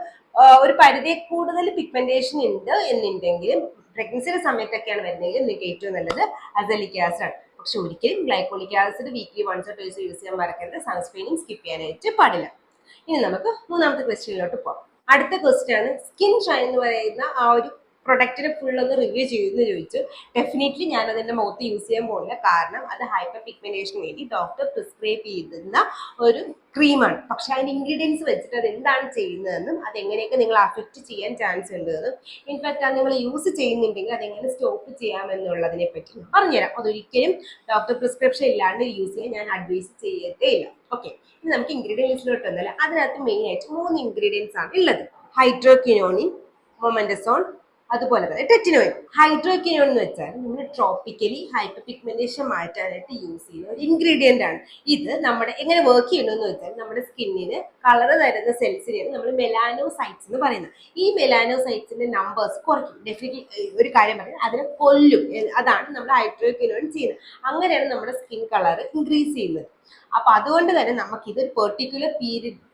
ഒരു പരിധി കൂടുതൽ പിഗ്മെന്റേഷൻ ഉണ്ട് എന്നുണ്ടെങ്കിലും പ്രഗ്നൻസിയുടെ സമയത്തൊക്കെയാണ് വരുന്നതെങ്കിൽ നിങ്ങൾക്ക് ഏറ്റവും നല്ലത് അസലിക് ആസിഡ് ആണ്. പക്ഷെ ഒരിക്കലും glycolic acid weekly 1 or 2 use ചെയ്യാൻ മറക്കരുത്. സൺസ്ക്രീനിങ് സ്കിപ്പ് ചെയ്യാനായിട്ട് പാടില്ല. ഇനി നമുക്ക് മൂന്നാമത്തെ ക്വസ്റ്റ്യനിലോട്ട് പോകാം. അടുത്ത ക്വസ്റ്റ്യൻ ആണ് സ്കിൻ ഷൈൻ എന്ന് പറയുന്ന ആ ഒരു പ്രൊഡക്റ്റിനെ ഫുൾ ഒന്ന് റിവ്യൂ ചെയ്യുമെന്ന് ചോദിച്ചു. ഡെഫിനറ്റ്ലി ഞാൻ അതിൻ്റെ മുഖത്ത് യൂസ് ചെയ്യാൻ പോകുന്നില്ല. കാരണം അത് ഹൈപ്പർ പിഗ്മെന്റേഷന് വേണ്ടി ഡോക്ടർ പ്രിസ്ക്രൈബ് ചെയ്യുന്ന ഒരു ക്രീമാണ്. പക്ഷെ അതിൻ്റെ ഇൻഗ്രീഡിയൻസ് വെച്ചിട്ട് അത് എന്താണ് ചെയ്യുന്നതെന്നും അതെങ്ങനെയൊക്കെ നിങ്ങൾ അഫക്റ്റ് ചെയ്യാൻ ചാൻസ് ഉണ്ടെന്നും ഇൻഫാക്ട് അത് നിങ്ങൾ യൂസ് ചെയ്യുന്നുണ്ടെങ്കിൽ അതെങ്ങനെ സ്റ്റോപ്പ് ചെയ്യാമെന്നുള്ളതിനെ പറ്റി ഞാൻ പറഞ്ഞുതരാം. അതൊരിക്കലും ഡോക്ടർ പ്രിസ്ക്രിപ്ഷൻ ഇല്ലാണ്ട് യൂസ് ചെയ്യാൻ ഞാൻ അഡ്വൈസ് ചെയ്യത്തേ ഇല്ല. ഓക്കെ, ഇനി നമുക്ക് ഇൻഗ്രീഡിയൻസിലോട്ട് വന്നാൽ അതിനകത്ത് മെയിൻ ആയിട്ട് 3 ഇൻഗ്രീഡിയൻസ് ആണ് ഉള്ളത്. ഹൈഡ്രോക്വിനോണിൻ, മൊമെൻറ്റസോൾ, അതുപോലെ തന്നെ ടെറ്റിനോയിൻ. ഹൈഡ്രോക്വിനോൺ എന്ന് വെച്ചാൽ നമ്മൾ ട്രോപ്പിക്കലി ഹൈപ്പർ പിഗ്മെന്റേഷൻ മാറ്റാനായിട്ട് യൂസ് ചെയ്യുന്ന ഒരു ഇൻഗ്രീഡിയന്റ് ആണ്. ഇത് നമ്മുടെ എങ്ങനെ വർക്ക് ചെയ്യണമെന്ന് വെച്ചാൽ നമ്മുടെ സ്കിന്നിന് കളർ തരുന്ന സെൽസിനെയാണ് നമ്മൾ മെലാനോസൈറ്റ്സ് എന്ന് പറയുന്നത്. ഈ മെലാനോസൈറ്റ്സിന്റെ നമ്പേഴ്സ് കുറയ്ക്കും. ഡെഫിനറ്റ്ലി ഒരു കാര്യം പറയുന്നത് അതിനെ കൊല്ലും. അതാണ് നമ്മൾ ഹൈഡ്രോക്വിനോൺ ചെയ്യുന്നത്. അങ്ങനെയാണ് നമ്മുടെ സ്കിൻ കളർ ഇൻക്രീസ് ചെയ്യുന്നത്. അപ്പൊ അതുകൊണ്ട് തന്നെ നമുക്ക് ഇതൊരു പെർട്ടിക്കുലർ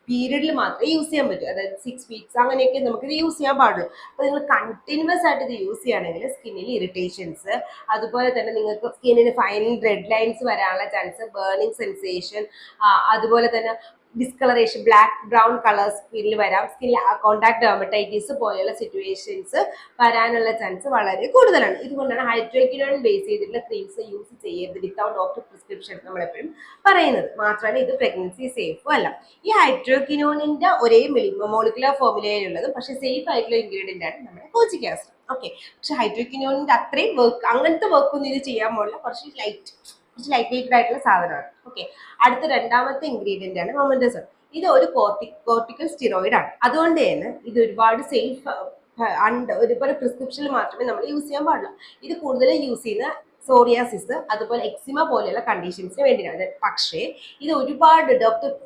പീരീഡിൽ മാത്രമേ യൂസ് ചെയ്യാൻ പറ്റൂ. അതായത് 6 weeks അങ്ങനെയൊക്കെ നമുക്കിത് യൂസ് ചെയ്യാൻ പാടുള്ളൂ. അപ്പോൾ നിങ്ങൾ കണ്ടിന്യൂസ് ആയിട്ട് ഇത് യൂസ് ചെയ്യുകയാണെങ്കിൽ സ്കിന്നിൽ ഇറിറ്റേഷൻസ്, അതുപോലെ തന്നെ നിങ്ങൾക്ക് സ്കിന്നിന് ഫൈൻ റെഡ് ലൈൻസ് വരാനുള്ള ചാൻസ്, ബേണിംഗ് സെൻസേഷൻ, അതുപോലെ തന്നെ ഡിസ്കളറേഷൻ, ബ്ലാക്ക് ബ്രൗൺ കളർ സ്കിന്നിൽ വരാം, സ്കിന്നിൽ കോണ്ടാക്ട് ഡെർമറ്റൈറ്റിസ് പോലെയുള്ള സിറ്റുവേഷൻസ് വരാനുള്ള ചാൻസ് വളരെ കൂടുതലാണ്. ഇതുകൊണ്ടാണ് ഹൈഡ്രോക്വിനോൺ ബേസ് ചെയ്തിട്ടുള്ള ക്രീംസ് യൂസ് ചെയ്യരുത് വിത്തൗട്ട് ഡോക്ടർ പ്രിസ്ക്രിപ്ഷൻ നമ്മളെപ്പോഴും പറയുന്നത്. മാത്രമല്ല ഇത് പ്രഗ്നൻസി സേഫും അല്ല. ഈ ഹൈഡ്രോക്വിനോണിന്റെ ഒരേ മോളിക്കുലർ ഫോർമുലയിലുള്ളതും പക്ഷെ സേഫ് ആയിട്ടുള്ള ഇൻഗ്രീഡിയൻ്റ് ആണ് നമ്മുടെ കോജിക് ആസിഡ്. ഓക്കെ, പക്ഷെ ഹൈഡ്രോക്വിനോണിന്റെ അത്രയും വർക്ക് അങ്ങനത്തെ വർക്കൊന്നും ഇത് ചെയ്യാൻ പോലുള്ള കുറച്ച് ലൈറ്റ് വെയ്റ്റഡ് ആയിട്ടുള്ള സാധനമാണ്. ഓക്കെ, അടുത്ത രണ്ടാമത്തെ ഇൻഗ്രീഡിയന്റ് ആണ് മൊമെൻറ്റസോൾ. ഇത് ഒരു കോർട്ടിക്കൽ സ്റ്റിറോയിഡ് ആണ്. അതുകൊണ്ട് തന്നെ ഇത് ഒരുപാട് സേഫ് ഒരുപോലെ പ്രിസ്ക്രിപ്ഷനിൽ മാത്രമേ നമ്മൾ യൂസ് ചെയ്യാൻ പാടുള്ളൂ. ഇത് കൂടുതലും യൂസ് ചെയ്യുന്ന സോറിയാസിസ് അതുപോലെ എക്സിമ പോലെയുള്ള കണ്ടീഷൻസിന് വേണ്ടിയിട്ടാണ്. പക്ഷേ ഇത് ഒരുപാട്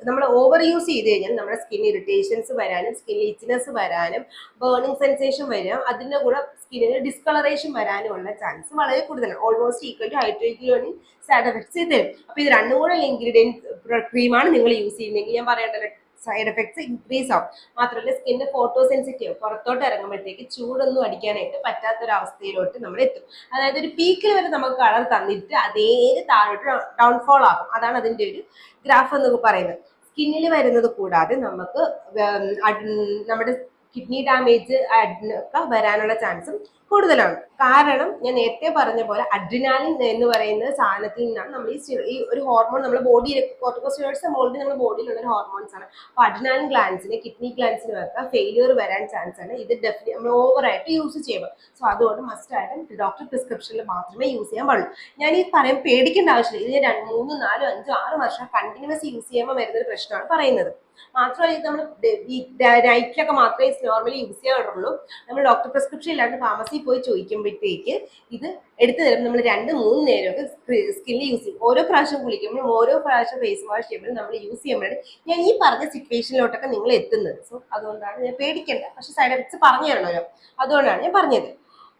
നമ്മൾ ഓവർ യൂസ് ചെയ്ത് കഴിഞ്ഞാൽ നമ്മുടെ സ്കിൻ ഇറിറ്റേഷൻസ് വരാനും സ്കിൻ ഇച്ചിനെസ് വരാനും ബേണിംഗ് സെൻസേഷൻ വരാം, അതിൻ്റെ കൂടെ സ്കിന്നിന് ഡിസ്കളറേഷൻ വരാനുമുള്ള ചാൻസ് വളരെ കൂടുതലാണ്. Almost equal to ഹൈഡ്രോക്വിനോണിൻ side effects തരും. അപ്പോൾ ഇത് രണ്ടും കൂടെ ഇൻഗ്രീഡിയൻസ് ക്രീമാണ് നിങ്ങൾ യൂസ് ചെയ്യുന്നതെങ്കിൽ ഞാൻ പറയേണ്ടത് സൈഡ് എഫക്ട്സ് ഇൻക്രീസ് ആവും. മാത്രമല്ല സ്കിന്ന് ഫോട്ടോ സെൻസിറ്റീവ്, പുറത്തോട്ട് ഇറങ്ങുമ്പോഴത്തേക്ക് ചൂടൊന്നും അടിക്കാനായിട്ട് പറ്റാത്തൊരവസ്ഥയിലോട്ട് നമ്മൾ എത്തും. അതായത് ഒരു പീക്കിൽ വരെ നമുക്ക് കളർ തന്നിട്ട് അതേ താഴോട്ട് ഡൗൺഫോൾ ആകും. അതാണ് അതിൻ്റെ ഒരു ഗ്രാഫ് എന്ന് പറയുന്നത്. സ്കിന്നിൽ വരുന്നത് കൂടാതെ നമുക്ക് നമ്മുടെ കിഡ്നി ഡാമേജ് ഒക്കെ വരാനുള്ള ചാൻസും കൂടുതലാണ്. കാരണം ഞാൻ നേരത്തെ പറഞ്ഞ പോലെ അഡ്രിനാലിൻ എന്ന് പറയുന്ന സാധനത്തിൽ നിന്നാണ് നമ്മൾ ഈ ഒരു ഹോർമോൺ നമ്മുടെ ബോഡിയിൽ, കോർട്ടിക്കോസ്റ്റെറോയിഡ്സ് ഓൾറെഡി നമ്മുടെ ബോഡിയിലുള്ള ഒരു ഹോർമോൺസ് ആണ്. അപ്പോൾ അഡ്രിനാലിൻ ഗ്ലാൻസിന് കിഡ്നി ഗ്ലാൻസിനും ഒക്കെ ഫെയിലിയർ വരാൻ ചാൻസ് ആണ് ഇത് ഡെഫിനറ്റ് നമ്മൾ ഓവറായിട്ട് യൂസ് ചെയ്യുമ്പോൾ. സോ അതുകൊണ്ട് മസ്റ്റ് ആയിട്ട് ഡോക്ടർ പ്രിസ്ക്രിപ്ഷനിൽ മാത്രമേ യൂസ് ചെയ്യാൻ പാടുള്ളൂ. ഞാൻ ഈ പറയാൻ പേടിക്കേണ്ട ആവശ്യമില്ല. ഇത് 2, 3, 4, 5, 6 വർഷം കണ്ടിന്യൂസ് യൂസ് ചെയ്യുമ്പോൾ വരുന്നൊരു പ്രശ്നമാണ് പറയുന്നത്. മാത്രമല്ല ഇത് നമ്മൾ ഈ നൈറ്റിലൊക്കെ മാത്രമേ നോർമലി യൂസ് ചെയ്യാറുള്ളൂ. നമ്മൾ ഡോക്ടർ പ്രിസ്ക്രിപ്ഷൻ ഇല്ലാണ്ട് ഫാർമസിയിൽ പോയി ചോദിക്കുമ്പോഴത്തേക്ക് ഇത് എടുത്തു തരും. നമ്മൾ 2-3 നേരമൊക്കെ സ്കിന്നിൽ യൂസ് ചെയ്യും. ഓരോ പ്രാവശ്യം കുളിക്കുമ്പോഴും ഓരോ പ്രാവശ്യം ഫേസ് വാഷ് ചെയ്യുമ്പോഴും നമ്മൾ യൂസ് ചെയ്യുമ്പോഴാണ് ഞാൻ ഈ പറഞ്ഞ സിറ്റുവേഷനിലോട്ടൊക്കെ നിങ്ങൾ എത്തുന്നത്. സോ അതുകൊണ്ടാണ് ഞാൻ പേടിക്കേണ്ട. പക്ഷെ സൈഡ് എഫക്ട്സ് പറഞ്ഞു തരണമല്ലോ, അതുകൊണ്ടാണ് ഞാൻ പറഞ്ഞത്.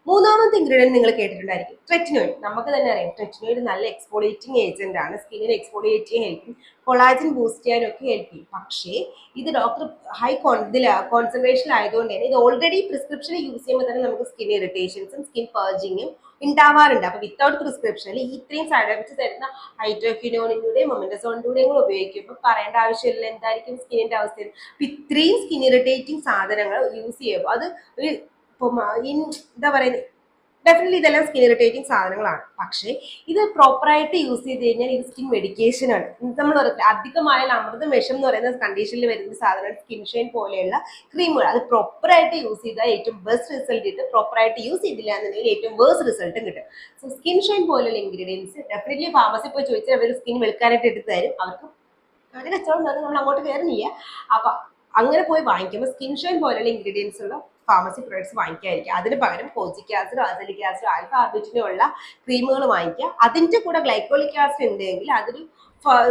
മൂന്നാമത്തെ ഇൻഗ്രീഡിയൻറ്റ് നിങ്ങൾ കേട്ടിട്ടുണ്ടായിരിക്കും, ട്രെറ്റിനോയിഡ്. നമുക്ക് തന്നെ അറിയാം ട്രെറ്റിനോയിഡ് നല്ല എക്സ്ഫോളിയേറ്റിംഗ് ഏജന്റ് ആണ്. സ്കിന്നിനെ എക്സ്ഫോളിയേറ്റ് ചെയ്യാൻ ഹെൽപ്പ് ചെയ്യും, കൊളാജൻ ബൂസ്റ്റ് ചെയ്യാനൊക്കെ ഹെൽപ്പ് ചെയ്യും. പക്ഷേ ഇത് ഡോക്ടർ ഹൈ കോൺസെൻട്രേഷൻ ആയതുകൊണ്ട് തന്നെ ഇത് ഓൾറെഡി പ്രിസ്ക്രിപ്ഷനിൽ യൂസ് ചെയ്യുമ്പോൾ തന്നെ നമുക്ക് സ്കിൻ ഇറിറ്റേഷൻസും സ്കിൻ പേർജിങ്ങും ഉണ്ടാവാറുണ്ട്. അപ്പോൾ വിത്തൗട്ട് പ്രിസ്ക്രിപ്ഷനിൽ ഇത്രയും സൈഡ് എഫക്ട്സ് തരുന്ന ഹൈഡ്രോക്വിനോണിന്റെയും മൊമെന്റസോണിന്റെയും കൂടെ ഉപയോഗിക്കുമ്പോൾ പറയേണ്ട ആവശ്യമില്ല എന്തായിരിക്കും സ്കിന്നിന്റെ അവസ്ഥ. അപ്പം ഇത്രയും സ്കിൻ ഇറിറ്റേറ്റിംഗ് സാധനങ്ങൾ യൂസ് ചെയ്യുമ്പോൾ അത് ഒരു എന്താ പറയുന്നത്, ഡെഫിനറ്റ്ലി ഇതെല്ലാം സ്കിൻ ഇറിറ്റേറ്റിംഗ് സാധനങ്ങളാണ്. പക്ഷേ ഇത് പ്രോപ്പറായിട്ട് യൂസ് ചെയ്ത് കഴിഞ്ഞാൽ ഇത് സ്കിൻ മെഡിക്കേഷൻ ആണ്. നമ്മൾ അധികമായ അമൃതം വിഷം എന്ന് പറയുന്ന കണ്ടീഷനിൽ വരുന്ന സാധനമാണ് സ്കിൻ ഷൈൻ പോലെയുള്ള ക്രീമുകൾ. അത് പ്രോപ്പറായിട്ട് യൂസ് ചെയ്താൽ ഏറ്റവും ബെസ്റ്റ് റിസൾട്ട് കിട്ടും. പ്രോപ്പറായിട്ട് യൂസ് ചെയ്തില്ല എന്നുണ്ടെങ്കിൽ ഏറ്റവും വേഴ്സ് റിസൾട്ടും കിട്ടും. സോ സ്കിൻ ഷൈൻ പോലെയുള്ള ഇൻഗ്രീഡിയൻസ് ഡെഫിനറ്റ്ലി ഫാർമസി പോയി ചോദിച്ചാൽ അവർ സ്കിൻ വെളുക്കാനായിട്ട് എടുത്ത് തരും. അവരുടെ കച്ചവടം നമ്മൾ അങ്ങോട്ട് കയറുന്നില്ല. അപ്പൊ അങ്ങനെ പോയി വാങ്ങിക്കുമ്പോൾ സ്കിൻ ഷൈൻ പോലെയുള്ള ഇൻഗ്രീഡിയൻസ് ഉള്ള ഫാർമസി പ്രൊഡക്ട്സ് വാങ്ങിക്കാതിരിക്കുക. അതിന് പകരം കോജിക് ആസിഡോ അസലിക് ആസിഡോ ആൽഫ ആർബിറ്റിനോ ഉള്ള ക്രീമുകൾ വാങ്ങിക്കുക. അതിൻ്റെ കൂടെ ഗ്ലൈക്കോളിക് ആസിഡ് ഉണ്ടെങ്കിൽ അതൊരു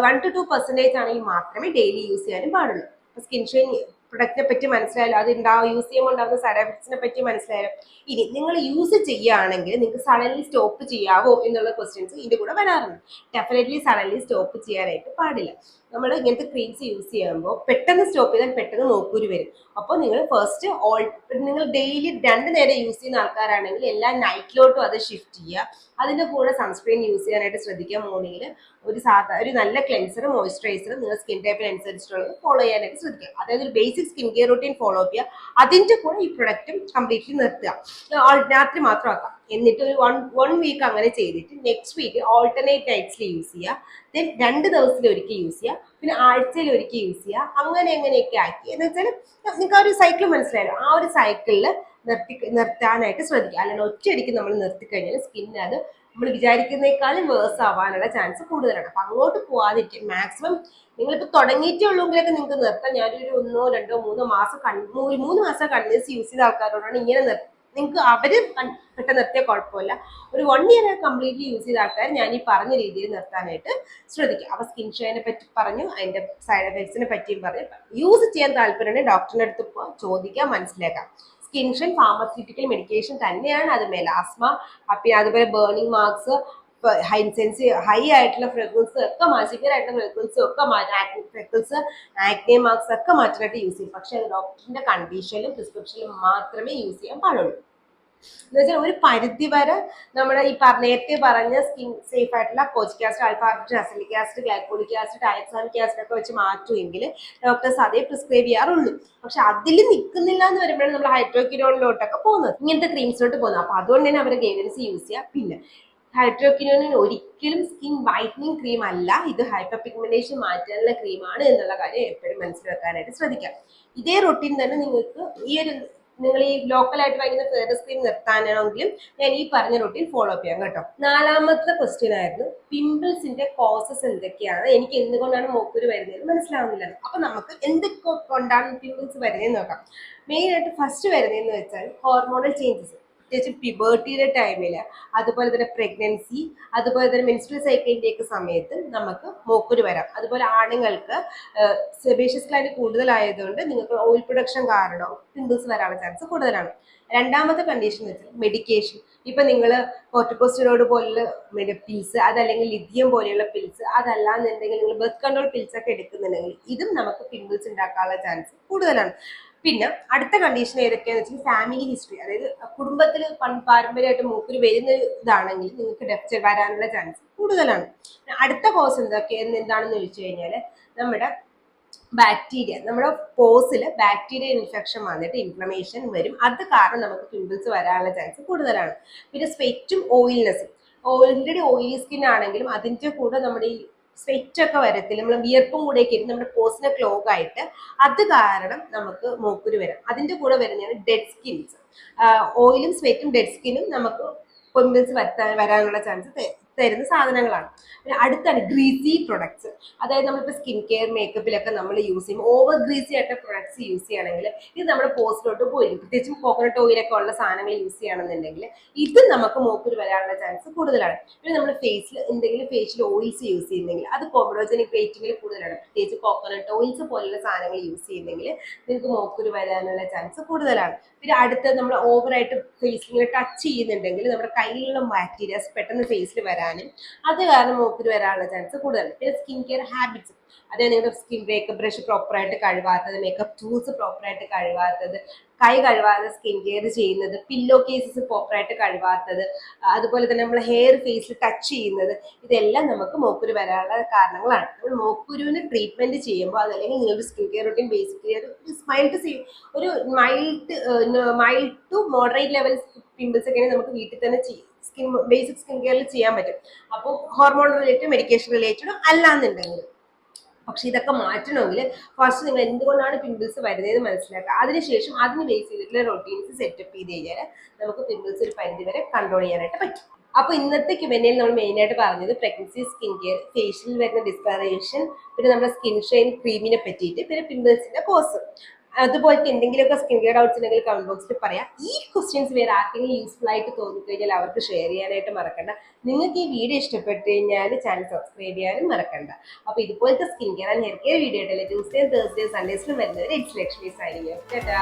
1 to 2% ആണെങ്കിൽ മാത്രമേ ഡെയിലി യൂസ് ചെയ്യാനും പാടുള്ളൂ. സ്കിൻ ഷൈൻ പ്രൊഡക്റ്റിനെ പറ്റി മനസ്സിലായാലോ, അത് യൂസ് ചെയ്യുമ്പോൾ ഉണ്ടാകുന്ന സൈഡ് എഫക്ട്സിനെ പറ്റി മനസ്സിലായാലോ. ഇനി നിങ്ങൾ യൂസ് ചെയ്യുകയാണെങ്കിൽ നിങ്ങൾക്ക് സഡൻലി സ്റ്റോപ്പ് ചെയ്യാവോ എന്നുള്ള ക്വസ്റ്റ്യൻസ് ഇതിൻ്റെ കൂടെ വരാറുണ്ട്. ഡെഫിനറ്റ്ലി സഡൻലി സ്റ്റോപ്പ് ചെയ്യാനായിട്ട് പാടില്ല. നമ്മൾ ഇങ്ങനത്തെ ക്രീംസ് യൂസ് ചെയ്യുമ്പോൾ പെട്ടെന്ന് സ്റ്റോപ്പ് ചെയ്താൽ പെട്ടെന്ന് നോക്കൂരി വരും. അപ്പോൾ നിങ്ങൾ ഫസ്റ്റ് നിങ്ങൾ ഡെയിലി 2 നേരം യൂസ് ചെയ്യുന്ന ആൾക്കാരാണെങ്കിൽ എല്ലാം നൈറ്റിലോട്ടും അത് ഷിഫ്റ്റ് ചെയ്യുക. അതിൻ്റെ കൂടെ സൺസ്ക്രീൻ യൂസ് ചെയ്യാനായിട്ട് ശ്രദ്ധിക്കുക. മോർണിംഗിൽ ഒരു നല്ല ക്ലെൻസറും മോയ്സ്ചറൈസറും നിങ്ങൾ സ്കിൻ ടൈപ്പിനനുസരിച്ചിട്ടുള്ളത് ഫോളോ ചെയ്യാനായിട്ട് ശ്രദ്ധിക്കുക. അതായത് ഒരു basic skin care routine follow ചെയ്യുക. അതിൻ്റെ കൂടെ ഈ പ്രൊഡക്റ്റും കംപ്ലീറ്റ്ലി നിർത്തുക. രാത്രി മാത്രം ആക്കാം. എന്നിട്ട് ഒരു 1 വീക്ക് അങ്ങനെ ചെയ്തിട്ട് നെക്സ്റ്റ് വീക്ക് ഓൾട്ടർനേറ്റ് നൈറ്റ്സിൽ യൂസ് ചെയ്യുക. ദെൻ 2 ദിവസത്തിൽ ഒരിക്കൽ യൂസ് ചെയ്യുക, പിന്നെ ആഴ്ചയിൽ ഒരിക്കൽ യൂസ് ചെയ്യുക. അങ്ങനെയൊക്കെ ആക്കി എന്ന് വെച്ചാൽ നിങ്ങൾക്ക് ആ ഒരു സൈക്കിൾ മനസ്സിലായല്ലോ. ആ ഒരു സൈക്കിളിൽ നിർത്താനായിട്ട് ശ്രദ്ധിക്കുക. അല്ലെങ്കിൽ ഒറ്റയടിക്ക് നമ്മൾ നിർത്തിക്കഴിഞ്ഞാൽ സ്കിന്നിന് അത് നമ്മൾ വിചാരിക്കുന്നേക്കാളും വേഴ്സ് ആവാനുള്ള ചാൻസ് കൂടുതലാണ്. അപ്പം അങ്ങോട്ട് പോവാതിരിക്കും. മാക്സിമം നിങ്ങളിപ്പോൾ തുടങ്ങിയിട്ടേ ഉള്ളൂങ്കിലൊക്കെ നിങ്ങൾക്ക് നിർത്താം. ഞാനൊരു 1, 2, 3 മാസം 3 മാസം കണ്ടിന്യൂസ് യൂസ് ചെയ്ത ആൾക്കാരോടാണ് ഇങ്ങനെ നിങ്ങൾക്ക് അവര് പെട്ടെന്ന് നിർത്തിയാൽ കുഴപ്പമില്ല. ഒരു 1 ഇയർ കംപ്ലീറ്റ്ലി യൂസ് ചെയ്ത ആൾക്കാർ ഞാൻ ഈ പറഞ്ഞ രീതിയിൽ നിർത്താനായിട്ട് ശ്രദ്ധിക്കുക. അപ്പൊ സ്കിൻ ഷൈനെ പറ്റി പറഞ്ഞു, അതിന്റെ സൈഡ് എഫക്ട്സിനെ പറ്റിയും പറഞ്ഞു. യൂസ് ചെയ്യാൻ താല്പര്യമുണ്ടെങ്കിൽ ഡോക്ടറിന്റെ അടുത്ത് ചോദിക്കാം, മനസ്സിലാക്കാം. സ്കിൻ ഷൈൻ ഫാർമസ്യൂട്ടിക്കൽ മെഡിക്കേഷൻ തന്നെയാണ്. അത് മെലാസ്മ, പിന്നെ അതുപോലെ ബേണിംഗ് മാർക്സ്, ഹൈ ആയിട്ടുള്ള ഫ്രെഗ്രൻസ് ഒക്കെ സിവിയർ ആയിട്ടുള്ള ഫ്രെഗ്രൻസ് ഒക്കെ ഫ്രെഗ്രൻസ്, ആക്നെ മാർക്സ് ഒക്കെ മാറ്റാനായിട്ട് യൂസ് ചെയ്യും. പക്ഷെ അത് ഡോക്ടറിന്റെ കണ്ടീഷനിലും പ്രിസ്ക്രിപ്ഷനിലും മാത്രമേ യൂസ് ചെയ്യാൻ പാടുള്ളൂ. എന്ന് വെച്ചാൽ ഒരു പരിധി വരെ നമ്മുടെ ഈ നേരത്തെ പറഞ്ഞ സ്കിൻ സേഫ് ആയിട്ടുള്ള kojic acid, alpha arbutin, azelaic acid, glycolic acid, ഡയക്സാമിക് ആസിഡ് ഒക്കെ വെച്ച് മാറ്റുമെങ്കിൽ ഡോക്ടേഴ്സ് അതേ പ്രിസ്ക്രൈബ് ചെയ്യാറുള്ളൂ. പക്ഷെ അതിൽ നിൽക്കുന്നില്ല എന്ന് വരുമ്പോഴാണ് നമ്മൾ ഹൈഡ്രോക്വിനോണിലോട്ടൊക്കെ പോകുന്നത്, ഇങ്ങനത്തെ ക്രീംസിലോട്ട് പോകുന്നത്. അപ്പൊ അതുകൊണ്ട് തന്നെ അവരെ ഗൈഡൻസ് യൂസ് ചെയ്യുക. പിന്നെ ഹൈഡ്രോക്വിനോണിൻ ഒരിക്കലും സ്കിൻ വൈറ്റനിങ് ക്രീം അല്ല, ഇത് ഹൈപ്പർ പിഗ്മെന്റേഷൻ മാറ്റാനുള്ള ക്രീമാണ് എന്നുള്ള കാര്യം എപ്പോഴും മനസ്സിലാക്കാനായിട്ട് ശ്രദ്ധിക്കാം. ഇതേ റൊട്ടീൻ തന്നെ നിങ്ങൾക്ക് ഈ ഒരു നിങ്ങൾ ഈ ലോക്കലായിട്ട് വാങ്ങിക്കുന്ന ഫെയർനെസ് ക്രീം നിർത്താനാണെങ്കിലും ഞാൻ ഈ പറഞ്ഞ റൊട്ടീൻ ഫോളോ അപ്പ് ചെയ്യാം കേട്ടോ. 4ാമത്തെ ക്വസ്റ്റ്യൻ ആയിരുന്നു പിമ്പിൾസിന്റെ കോസസ് എന്തൊക്കെയാണ്, എനിക്ക് എന്തുകൊണ്ടാണ് മൂക്കുരു വരുന്നത് മനസ്സിലാവുന്നില്ല. അപ്പൊ നമുക്ക് എന്തൊക്കെ കൊണ്ടാണ് പിമ്പിൾസ് വരുന്നതെന്ന് നോക്കാം. മെയിൻ ആയിട്ട് ഫസ്റ്റ് വരുന്നതെന്ന് വെച്ചാൽ ഹോർമോണൽ ചേഞ്ചസ്, പ്രത്യേകിച്ച് പിബേർട്ടിയുടെ ടൈമിൽ, അതുപോലെ തന്നെ പ്രഗ്നൻസി, അതുപോലെ തന്നെ മെൻസ്ട്രൽ സൈക്കിളിന്റെ ഒക്കെ സമയത്ത് നമുക്ക് മൂക്കുരു വരാം. അതുപോലെ ആണുങ്ങൾക്ക് സെബേഷ്യസ് ഗ്ലാൻഡ് കൂടുതലായതുകൊണ്ട് നിങ്ങൾക്ക് ഓയിൽ പ്രൊഡക്ഷൻ കാരണം പിമ്പിൾസ് വരാനുള്ള ചാൻസ് കൂടുതലാണ്. 2ാമത്തെ കണ്ടീഷൻ എന്ന് വെച്ചാൽ മെഡിക്കേഷൻ. ഇപ്പൊ നിങ്ങൾ കോർട്ടിക്കോസ്റ്റെറോയിഡ് പോലുള്ള പിൽസ്, അതല്ലെങ്കിൽ ലിഥിയം പോലെയുള്ള പിൽസ്, അതല്ലാന്നുണ്ടെങ്കിൽ നിങ്ങൾ ബർത്ത് കൺട്രോൾ പിൽസ് ഒക്കെ എടുക്കുന്നുണ്ടെങ്കിൽ ഇതും നമുക്ക് പിമ്പിൾസ് ഉണ്ടാക്കാനുള്ള ചാൻസ് കൂടുതലാണ്. പിന്നെ അടുത്ത കണ്ടീഷൻ ഏതൊക്കെയാണെന്ന് വെച്ചാൽ ഫാമിലി ഹിസ്റ്ററി, അതായത് കുടുംബത്തിൽ പാരമ്പര്യമായിട്ട് മൂക്കുരു വരുന്ന ഇതാണെങ്കിൽ നിങ്ങൾക്ക് വരാനുള്ള ചാൻസ് കൂടുതലാണ്. അടുത്ത കോസ് എന്താണെന്ന് ചോദിച്ചു കഴിഞ്ഞാൽ നമ്മുടെ ബാക്ടീരിയ, നമ്മുടെ പോസിൽ ബാക്ടീരിയ ഇൻഫെക്ഷൻ വന്നിട്ട് ഇൻഫ്ലമേഷൻ വരും. അത് കാരണം നമുക്ക് പിമ്പിൾസ് വരാനുള്ള ചാൻസ് കൂടുതലാണ്. പിന്നെ സ്വെറ്റും ഓയിൽനെസ്സും, ഓൾറെഡി ഓയിലി സ്കിൻ ആണെങ്കിലും അതിൻ്റെ കൂടെ നമ്മുടെ ഈ സ്വെറ്റ് ഒക്കെ വരത്തില്ല, നമ്മൾ വിയർപ്പും കൂടെ ഒക്കെ ഇരുന്ന് നമ്മുടെ പോസിനെ ക്ലോഗ് ആയിട്ട് അത് കാരണം നമുക്ക് മൂക്കുരു വരാം. അതിൻ്റെ കൂടെ വരുന്നതാണ് ഡെഡ് സ്കിൻസ്. ഓയിലും സ്വെറ്റും ഡെഡ് സ്കിന്നും നമുക്ക് പിമ്പിൾസ് വരാനുള്ള ചാൻസ് തരുന്ന സാധനങ്ങളാണ്. പിന്നെ അടുത്താണ് ഗ്രീസി പ്രൊഡക്ട്സ്, അതായത് നമ്മളിപ്പോൾ സ്കിൻ കെയർ മേക്കപ്പിലൊക്കെ നമ്മൾ യൂസ് ചെയ്യുമ്പോൾ ഓവർ ഗ്രീസി ആയിട്ട് പ്രൊഡക്ട്സ് യൂസ് ചെയ്യുകയാണെങ്കിൽ ഇത് നമ്മുടെ പോസ്റ്റിലോട്ട് പോയിരിക്കും. പ്രത്യേകിച്ചും കോക്കനട്ട് ഓയിലൊക്കെ ഉള്ള സാധനങ്ങൾ യൂസ് ചെയ്യുകയാണെന്നുണ്ടെങ്കിൽ ഇത് നമുക്ക് മൂക്കുരു വരാനുള്ള ചാൻസ് കൂടുതലാണ്. പിന്നെ നമ്മൾ ഫേസിൽ എന്തെങ്കിലും ഫേഷ്യൽ ഓയിൽസ് യൂസ് ചെയ്യുന്നെങ്കിൽ അത് കോമഡോജനിക് റേറ്റിംഗിൽ കൂടുതലാണ്. പ്രത്യേകിച്ച് കോക്കനട്ട് ഓയിൽസ് പോലുള്ള സാധനങ്ങൾ യൂസ് ചെയ്യുന്നെങ്കിൽ നിങ്ങൾക്ക് മൂക്കുരു വരാനുള്ള ചാൻസ് കൂടുതലാണ്. പിന്നെ അടുത്ത് നമ്മൾ ഓവറായിട്ട് ഫേസിൽ ടച്ച് ചെയ്യുന്നുണ്ടെങ്കിൽ നമ്മുടെ കയ്യിലുള്ള ബാക്ടീരിയാസ് പെട്ടെന്ന് ഫേസിൽ വരാനും അത് കാരണം മൂക്കുരു വരാനുള്ള ചാൻസ് കൂടുതലാണ്. പിന്നെ സ്കിൻ കെയർ ഹാബിറ്റ്സ്, അതായത് നിങ്ങളുടെ സ്കിൻ മേക്കപ്പ് ബ്രഷ് പ്രോപ്പറായിട്ട് കഴുകാത്തത്, മേക്കപ്പ് ടൂൾസ് പ്രോപ്പറായിട്ട് കഴുകാത്തത്, കൈ കഴുകാതെ സ്കിൻ കെയർ ചെയ്യുന്നത്, പില്ലോ കേസസ് പ്രോപ്പറായിട്ട് കഴുകാത്തത്, അതുപോലെ തന്നെ നമ്മൾ ഹെയർ ഫേസിൽ ടച്ച് ചെയ്യുന്നത്, ഇതെല്ലാം നമുക്ക് മൂക്കുരു വരാനുള്ള കാരണങ്ങളാണ്. നമ്മൾ മൂക്കുരുവിന് ട്രീറ്റ്മെന്റ് ചെയ്യുമ്പോൾ അതല്ലെങ്കിൽ നിങ്ങളുടെ സ്കിൻ കെയർ റൂട്ടീൻ ബേസിക്കലി ഒരു mild to moderate level pimples ഒക്കെ നമുക്ക് വീട്ടിൽ തന്നെ ബേസിക് സ്കിൻ കെയറിൽ ചെയ്യാൻ പറ്റും. അപ്പോൾ ഹോർമോൺ റിലേറ്റഡ്, മെഡിക്കേഷൻ റിലേറ്റഡ് അല്ലാന്നുണ്ടെങ്കിൽ. പക്ഷെ ഇതൊക്കെ മാറ്റണമെങ്കിൽ ഫസ്റ്റ് നിങ്ങൾ എന്തുകൊണ്ടാണ് പിമ്പിൾസ് വരുന്നതെന്ന് മനസ്സിലാക്കുക. അതിനുശേഷം അതിന് ബേസ് ചെയ്തിട്ടുള്ള റൊട്ടീൻസ് സെറ്റപ്പ് ചെയ്ത് കഴിഞ്ഞാൽ നമുക്ക് പിമ്പിൾസ് ഒരു പരിധി വരെ കൺട്രോൾ ചെയ്യാനായിട്ട് പറ്റും. അപ്പോൾ ഇന്നത്തെ Q&A നമ്മൾ മെയിനായിട്ട് പറഞ്ഞത് പ്രഗ്നൻസി സ്കിൻ കെയർ, ഫേഷ്യൽ വരുന്ന ഡിസ്കളറേഷൻ, പിന്നെ നമ്മുടെ സ്കിൻ ഷൈൻ ക്രീമിനെ പറ്റിയിട്ട്, പിന്നെ പിമ്പിൾസിന്റെ കോസ്, അതുപോലത്തെ എന്തെങ്കിലുമൊക്കെ സ്കിൻ കെയർ ഡൗട്ട്സ് ഉണ്ടെങ്കിൽ കമന്റ് ബോക്സിൽ പറയാം. ഈ ക്വസ്റ്റ്യൻസ് വേറെ ആർക്കെങ്കിലും യൂസ്ഫുൾ ആയിട്ട് തോന്നിക്കഴിഞ്ഞാൽ അവർക്ക് ഷെയർ ചെയ്യാനായിട്ട് മറക്കണ്ട. നിങ്ങൾക്ക് ഈ വീഡിയോ ഇഷ്ടപ്പെട്ട് കഴിഞ്ഞാൽ ചാനൽ സബ്സ്ക്രൈബ് ചെയ്യാനും മറക്കണ്ട. അപ്പോൾ ഇതുപോലത്തെ skin care and hair care video ആയിട്ടല്ലേ ട്യൂസ്ഡേ, തേഴ്സ്ഡേ, സൺഡേസിലും വരുന്നത്. It's Lakshmi signing off. Tata.